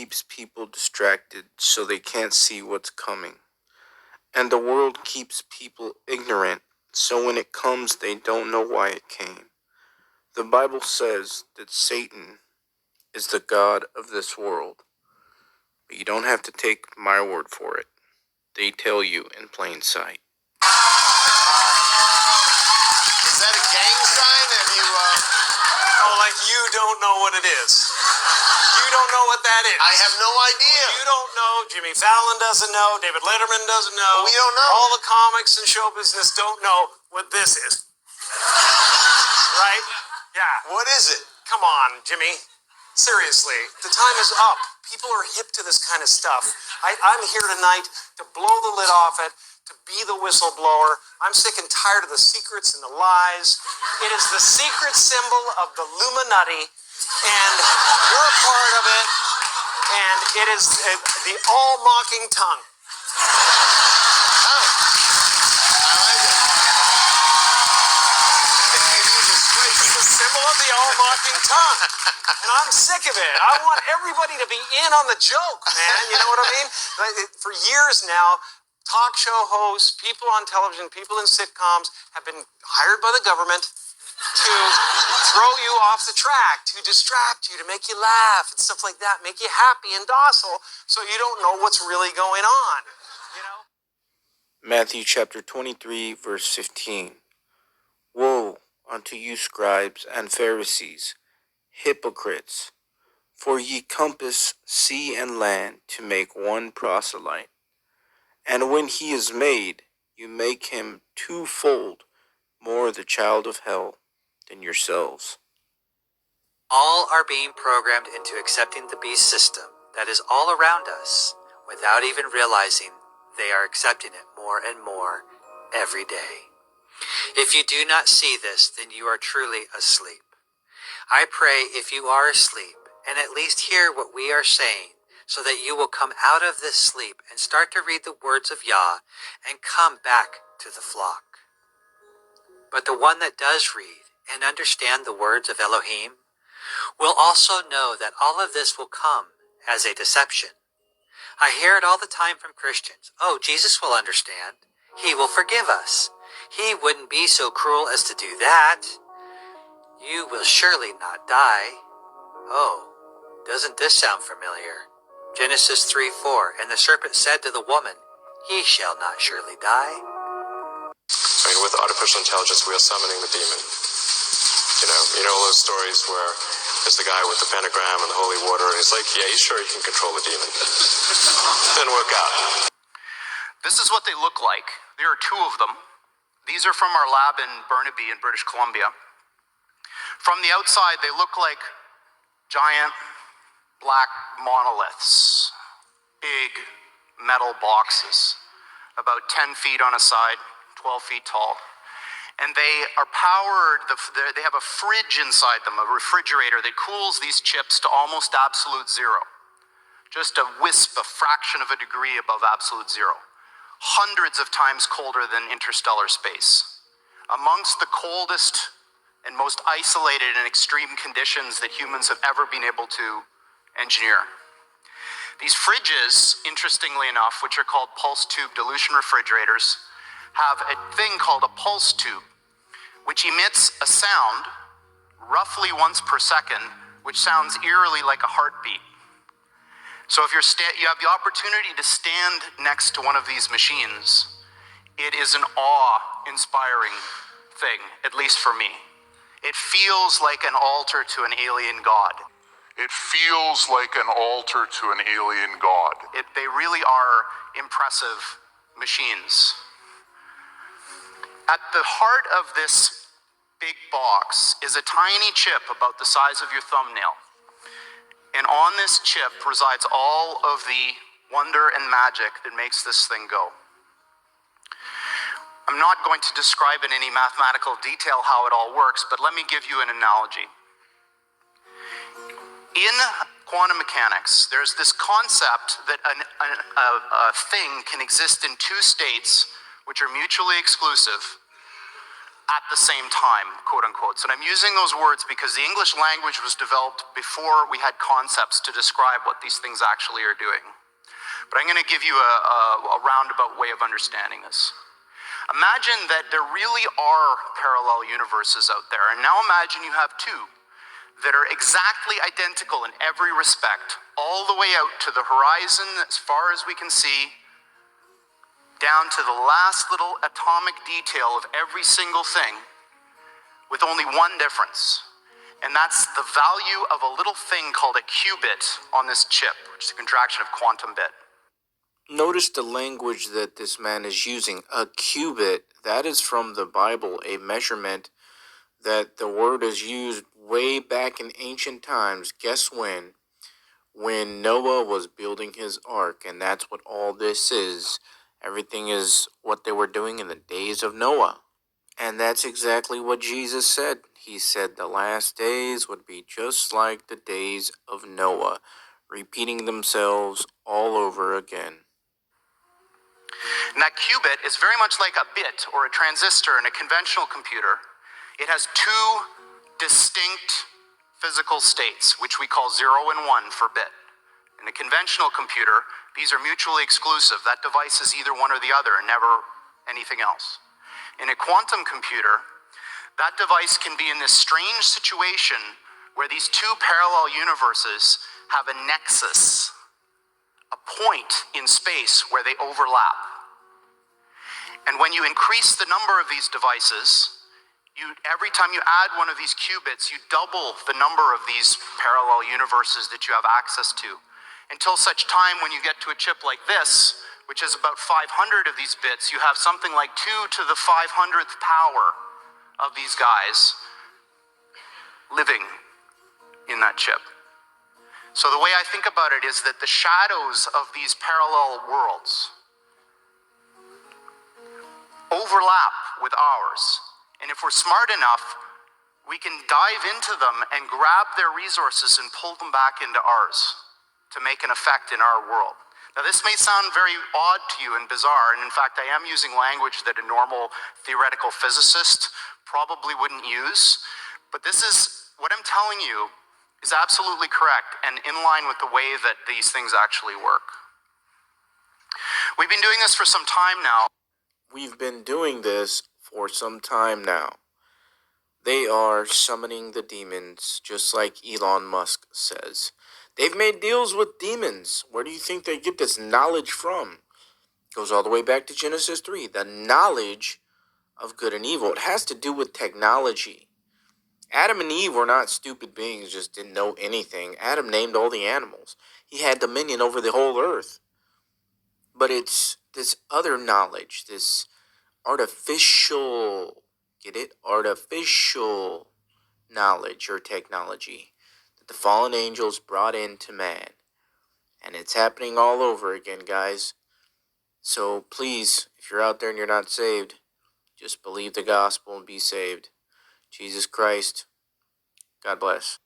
keeps people distracted so they can't see what's coming. And the world keeps people ignorant so when it comes they don't know why it came. The Bible says that Satan is the god of this world. But you don't have to take my word for it. They tell you in plain sight. Is that a gang sign? Have you, Oh, like you don't know what it is. You don't know what that is. I have no idea. You don't know. Jimmy Fallon doesn't know. David Letterman doesn't know. We don't know. All the comics and show business don't know what this is. Right? Yeah. What is it? Come on, Jimmy. Seriously, the time is up. People are hip to this kind of stuff. I'm here tonight to blow the lid off it, to be the whistleblower. I'm sick and tired of the secrets and the lies. It is the secret symbol of the Illuminati, and you're a part of it, and it is the all-mocking tongue. Of the all-mocking tongue. And I'm sick of it. I want everybody to be in on the joke, man. You know what I mean? For years now, talk show hosts, people on television, people in sitcoms have been hired by the government to throw you off the track, to distract you, to make you laugh and stuff like that, make you happy and docile so you don't know what's really going on. You know? Matthew chapter 23, verse 15. Woe unto you, scribes and Pharisees, hypocrites! For ye compass sea and land to make one proselyte. And when he is made, you make him twofold more the child of hell than yourselves. All are being programmed into accepting the beast system that is all around us without even realizing they are accepting it more and more every day. If you do not see this, then you are truly asleep. I pray if you are asleep and at least hear what we are saying, so that you will come out of this sleep and start to read the words of Yah and come back to the flock. But the one that does read and understand the words of Elohim will also know that all of this will come as a deception. I hear it all the time from Christians. Oh, Jesus will understand. He will forgive us. He wouldn't be so cruel as to do that. You will surely not die. Oh, doesn't this sound familiar? Genesis 3:4, and the serpent said to the woman, He shall not surely die. I mean, with artificial intelligence, we are summoning the demon. You know those stories where there's the guy with the pentagram and the holy water, and he's like, yeah, he's sure he can control the demon. Didn't work out. This is what they look like. There are two of them. These are from our lab in Burnaby in British Columbia. From the outside, they look like giant black monoliths, big metal boxes, about 10 feet on a side, 12 feet tall. And they are powered, they have a fridge inside them, a refrigerator that cools these chips to almost absolute zero. Just a wisp, a fraction of a degree above absolute zero. Hundreds of times colder than interstellar space. Amongst the coldest and most isolated and extreme conditions that humans have ever been able to engineer. These fridges, interestingly enough, which are called pulse tube dilution refrigerators, have a thing called a pulse tube, which emits a sound roughly once per second, which sounds eerily like a heartbeat. So if you have the opportunity to stand next to one of these machines, it is an awe-inspiring thing, at least for me. It feels like an altar to an alien god. It feels like an altar to an alien god. They really are impressive machines. At the heart of this big box is a tiny chip about the size of your thumbnail. And on this chip resides all of the wonder and magic that makes this thing go. I'm not going to describe in any mathematical detail how it all works, but let me give you an analogy. In quantum mechanics, there's this concept that a thing can exist in two states which are mutually exclusive, at the same time, quote unquote. And I'm using those words because the English language was developed before we had concepts to describe what these things actually are doing. But I'm going to give you a roundabout way of understanding this. Imagine that there really are parallel universes out there, and now imagine you have two that are exactly identical in every respect, all the way out to the horizon as far as we can see, down to the last little atomic detail of every single thing, with only one difference. And that's the value of a little thing called a qubit on this chip, which is a contraction of quantum bit. Notice the language that this man is using. A cubit, that is from the Bible, a measurement that the word is used way back in ancient times. Guess when? When Noah was building his ark, and that's what all this is. Everything is what they were doing in the days of Noah. And that's exactly what Jesus said. He said the last days would be just like the days of Noah, repeating themselves all over again. And that qubit is very much like a bit or a transistor in a conventional computer. It has two distinct physical states, which we call 0 and 1 for bit. In a conventional computer, these are mutually exclusive. That device is either one or the other and never anything else. In a quantum computer, that device can be in this strange situation where these two parallel universes have a nexus, a point in space where they overlap. And when you increase the number of these devices, every time you add one of these qubits, you double the number of these parallel universes that you have access to, until such time when you get to a chip like this, which is about 500 of these bits, you have something like 2 to the 500th power of these guys living in that chip. So the way I think about it is that the shadows of these parallel worlds overlap with ours. And if we're smart enough, we can dive into them and grab their resources and pull them back into ours to make an effect in our world. Now, this may sound very odd to you and bizarre, and in fact, I am using language that a normal theoretical physicist probably wouldn't use, but this is, what I'm telling you is absolutely correct and in line with the way that these things actually work. We've been doing this for some time now. We've been doing this for some time now. They are summoning the demons, just like Elon Musk says. They've made deals with demons. Where do you think they get this knowledge from? It goes all the way back to Genesis 3. The knowledge of good and evil. It has to do with technology. Adam and Eve were not stupid beings, just didn't know anything. Adam named all the animals. He had dominion over the whole earth. But it's this other knowledge, this artificial, get it? Artificial knowledge or technology that the fallen angels brought into man. And it's happening all over again, guys. So please, if you're out there and you're not saved, just believe the gospel and be saved. Jesus Christ, God bless.